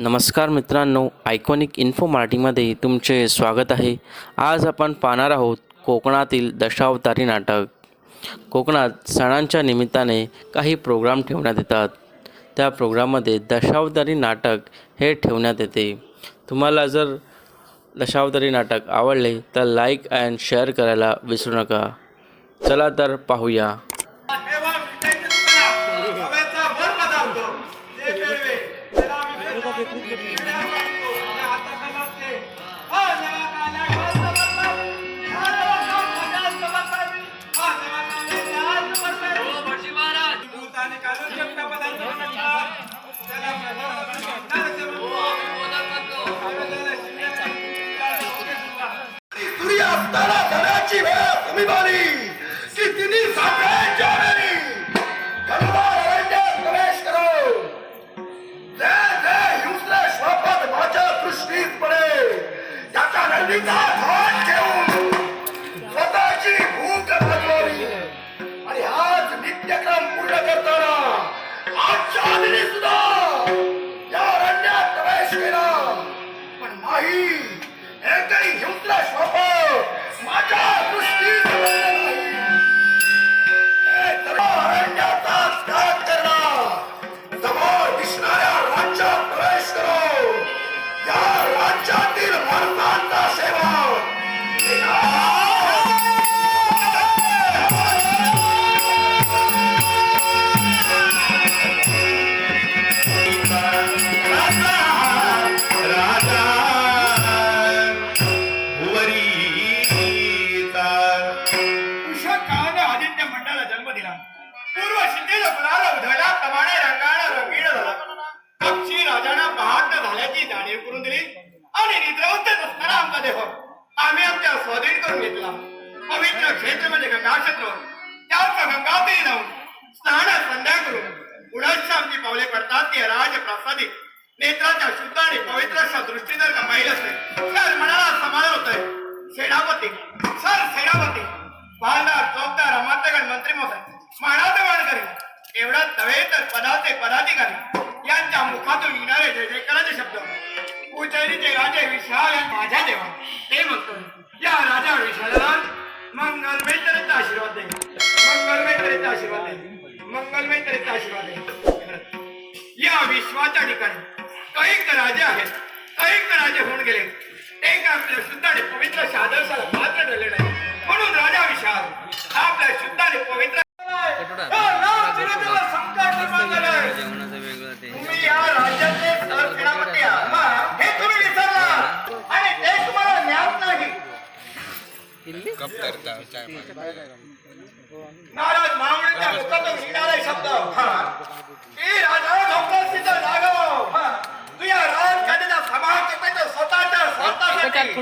नमस्कार मित्रांनो, iconic info मराठीमध्ये तुमचे स्वागत आहे. आज आपण पाहणार आहोत कोकणातील दशावतारी नाटक. कोकणात सणांच्या निमित्ताने काही प्रोग्राम ठेवण्यात येतात. त्या प्रोग्राममध्ये दशावतारी नाटक हे ठेवण्यात येते. तुम्हाला जर दशावतारी नाटक आवडले तर लाईक अँड शेअर करायला विसरू नका. चला तर पाहूया. स्वतःची भूक भागवावी आणि आज नित्यक्रम पूर्ण करताना आजच्या दिनी सुद्धा या अरण्यात प्रवेश केला, पण नाही एकही हिंस्र श्वाप माझ्या दृष्टीस पडला नाही. हे तर अरण्याचा त्याग करणार, समोर दिसणाऱ्या राज्यात प्रवेश करो. या राज्यातील माणसांचा सेवा आम्ही आमच्या स्वाधीन करून घेतला. पवित्र क्षेत्र म्हणजे गंगा क्षेत्र, त्याच गंगातीरी जाऊन स्नान संध्या करून पुढच्या आमची पावले पडतात ती राजप्रासादिक नेत्राच्या शुद्ध आणि पवित्र अशा दृष्टी जर का पाहिलं असेल तर मनाला समाधान होत आहे. सेनापती बालदार चौकदार अमात्यगण मंत्री महोदय मानाचे मानकरी एवढाच नव्हे तर पदाचे पदाधिकारी यांच्या मुखातून निघणारे जय जयकाराचे शब्द उज्जैनीचे राजे विशाल माझ्या देवा ते म्हणतो या राजा विशाला मंगलमयतेचा आशीर्वाद दे, मंगलमयतेचा आशीर्वाद दे, मंगलमयतेचा आशीर्वाद दे. या विश्वाच्या ठिकाणी कैक राजे आहेत, कैक राजे होऊन गेले ते का आपल्या शुद्ध आणि पवित्र आदर्शाला मात्र ठरले नाही. म्हणून राजा विशाल आपल्या शुद्ध आणि पवित्र तुम्ही या राज्याचे सेनापती आहात हे तुम्ही विसरला आणि ते तुम्हाला ज्ञात नाही. नाराज मावळीच्या मुखातून निघणारे शब्द की राजा ढोकळासीच जागव तू या राजकारणाचा समाज करतो स्वतःच्या स्वार्थासाठी.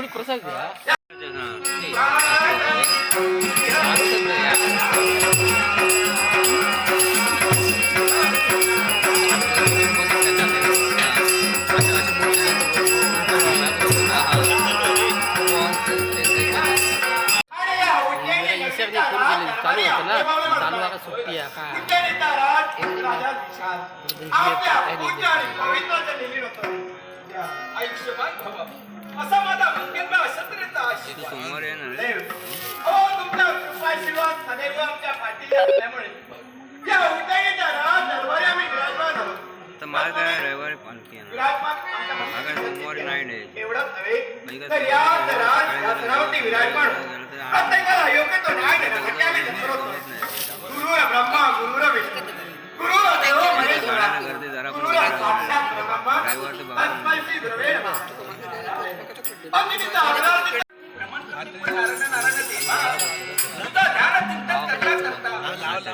असा माझा मंदिर शत्रूचा समोर सदैव आमच्या पाठीशी असल्यामुळे या उज्जैनीच्या दरबारी आम्ही विराजमान झालो. रविवारी पालखी सोमवारी नाईट एवढंच नव्हे तर या सरावती विराजमान प्रत्येकाला योग्य तो न्याय देण्यासाठी आम्ही तत्पर होतो. गुरुर ब्रह्मा गुरुर विष्णू गुरुर देव महेश्वरा गुरुर साक्षात परब्रह्म तस्मै श्री गुरवे नमः.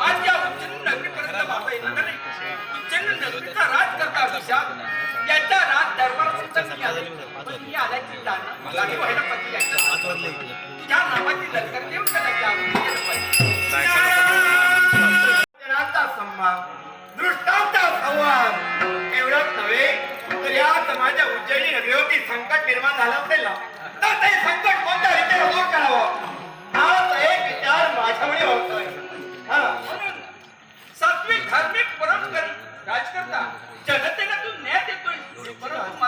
आज या उज्जैन नगरीपर्यंत माझा येणार नाही. उज्जैन नगरीचा राज करता विशाल याच्या राज दरबारात आल्याची जाणीव व्हायला पाहिजे. तुझ्या नावाची लष्कर देऊन सन्मान दृष्टांचा संवाद एवढंच नव्हे तर यात माझ्या उज्जैनी नगरीवरती संकट निर्माण झालं असेल ना तर ते संकट कोणत्या रीतीने दूर करावं हा एक विचार माझ्यामुळे होतोय. सात्विक धार्मिक परंपरा राजकर्ता जनतेला तू न्याय देतोय परंतु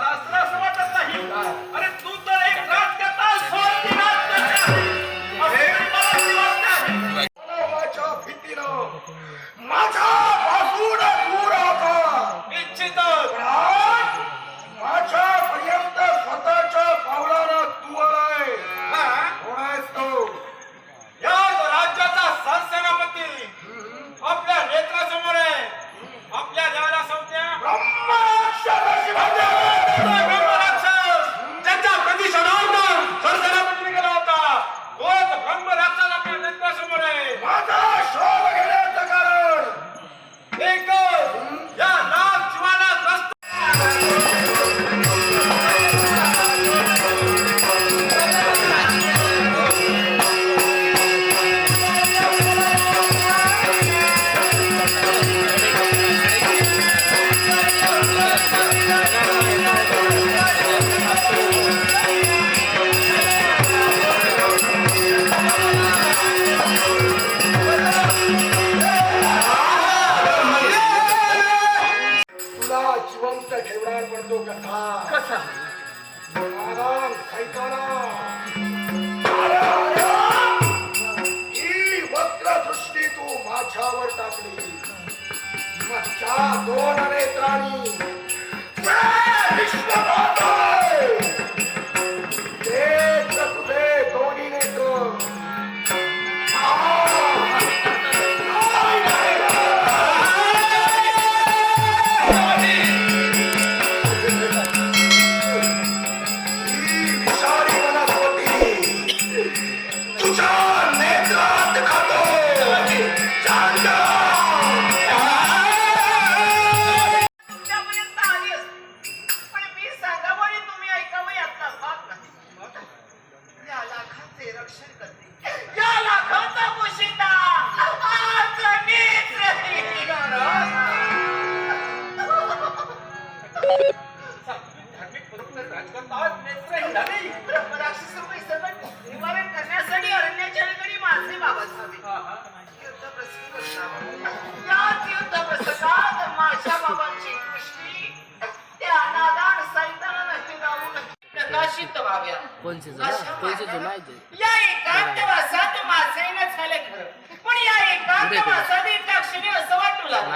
उघडायला पडतो कसा कसा आराम सैताना ही वक्र दृष्टी तू माझ्यावर टाकली मच्छा दोन नेत्रांनी तुझे दोन्ही नेत्र या एकांतवासात माझे झाले खरं पण या एकांतवासात एका क्षणी असं वाटू लागलं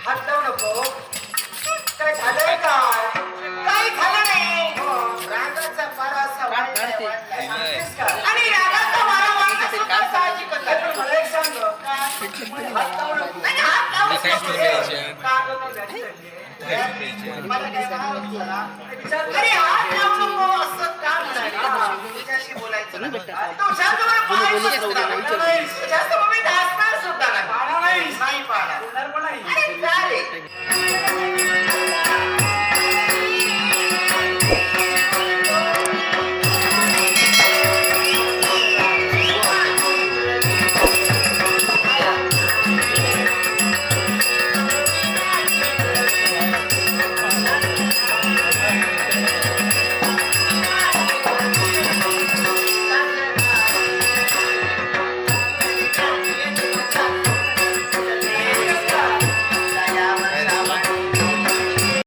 हात जाऊ नको काय झालंय काय काही झालं नाही रागाचा पारा असा वाढलाय. आणि रागाचा वारा वाढणं सुद्धा साहजिकच आहे. मला एक सांग हात जाऊ नको. आणि हात लावू नको. मला काय म्हणावं तुला? अरे हात लावू नको असं का म्हणाले? तुझ्याशी बोलायचं तुझ्याजवळ बोलायचं असतं.